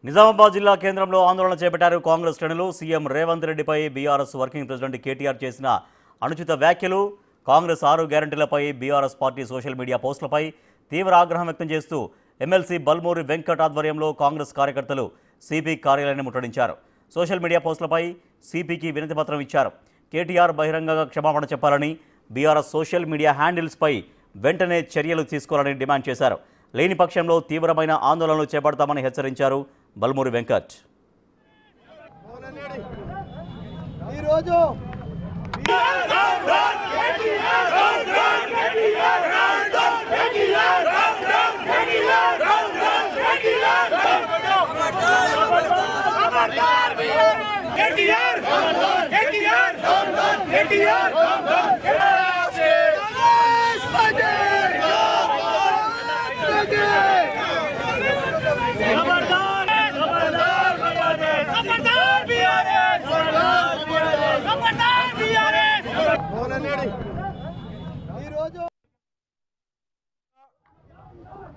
నిజామాబాద్ జిల్లా కేంద్రంలో ఆందోళన చేపట్టారు కాంగ్రెస్ శ్రేణులు. సీఎం రేవంత్ రెడ్డిపై బీఆర్ఎస్ వర్కింగ్ ప్రెసిడెంట్ కేటీఆర్ చేసిన అనుచిత వ్యాఖ్యలు, కాంగ్రెస్ 6 గ్యారెంటీలపై బీఆర్ఎస్ పార్టీ సోషల్ మీడియా పోస్టులపై తీవ్ర ఆగ్రహం వ్యక్తం చేస్తూ ఎమ్మెల్సీ బల్మూరి వెంకట్ ఆధ్వర్యంలో కాంగ్రెస్ కార్యకర్తలు సిపి కార్యాలయాన్ని ముట్టడించారు. సోషల్ మీడియా పోస్టులపై సిపికి వినతి పత్రం ఇచ్చారు. కేటీఆర్ బహిరంగంగా క్షమాపణ చెప్పాలని, బీఆర్ఎస్ సోషల్ మీడియా హ్యాండిల్స్పై వెంటనే చర్యలు తీసుకోవాలని డిమాండ్ చేశారు. లేని పక్షంలో తీవ్రమైన ఆందోళనలు చేపడతామని హెచ్చరించారు Balmuri Venkat.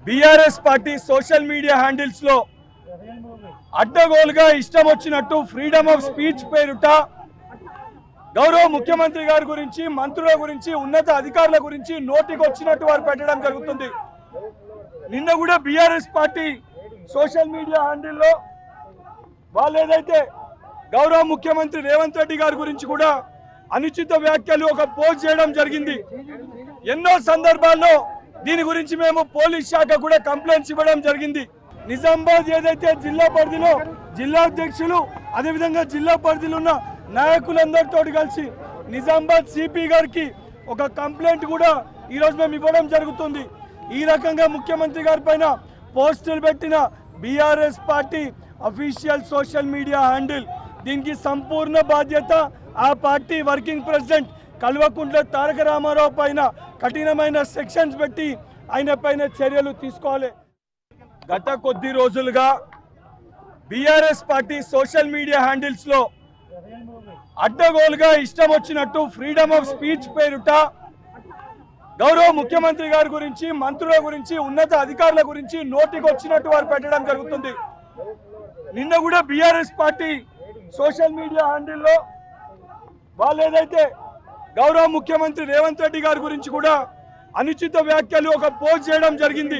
BRS party social media handles లో అడ్డగోలుగా ఇష్టం వచ్చినట్టు ఫ్రీడమ్ ఆఫ్ స్పీచ్ పేరుట గౌరవ ముఖ్యమంత్రి గారి గురించి, మంత్రుల గురించి, ఉన్నత అధికారుల గురించి నోటికి వచ్చినట్టు వారు పెట్టడం జరుగుతుంది. నిన్న కూడా బీఆర్ఎస్ పార్టీ సోషల్ మీడియా హ్యాండిల్లో వాళ్ళు ఏదైతే గౌరవ ముఖ్యమంత్రి రేవంత్ రెడ్డి గారి గురించి కూడా అనుచిత వ్యాఖ్యలు ఒక పోస్ట్ చేయడం జరిగింది. ఎన్నో సందర్భాల్లో దీని గురించి మేము పోలీస్ శాఖ కూడా కంప్లైంట్స్ ఇవ్వడం జరిగింది. నిజామాబాద్ ఏదైతే జిల్లా పరిధిలో జిల్లా అధ్యక్షులు, అదేవిధంగా జిల్లా పరిధిలో ఉన్న నాయకులందరితో కలిసి నిజామాబాద్ సిపి గారికి ఒక కంప్లైంట్ కూడా ఈరోజు మేము ఇవ్వడం జరుగుతుంది. ఈ రకంగా ముఖ్యమంత్రి గారి పైన పోస్టులు పెట్టిన BRS party official social media handle, దీనికి సంపూర్ణ బాధ్యత ఆ party working president Kalvakuntla Taraka Ramarao పైన కఠినమైన సెక్షన్స్ పెట్టి ఆయన పైన చర్యలు తీసుకోవాలి. గత కొద్ది రోజులుగా BRS party social media handles లో అడ్డగోలుగా ఇష్టం వచ్చినట్టు ఫ్రీడమ్ ఆఫ్ స్పీచ్ పేరుట గౌరవ ముఖ్యమంత్రి గారి గురించి, మంత్రుల గురించి, ఉన్నత అధికారుల గురించి నోటికి వచ్చినట్టు వారు పెట్టడం జరుగుతుంది. నిన్న కూడా బీఆర్ఎస్ పార్టీ సోషల్ మీడియా హ్యాండిల్లో వాళ్ళు ఏదైతే గౌరవ ముఖ్యమంత్రి రేవంత్ రెడ్డి గారి గురించి కూడా అనుచిత వ్యాఖ్యలు ఒక పోస్ట్ చేయడం జరిగింది.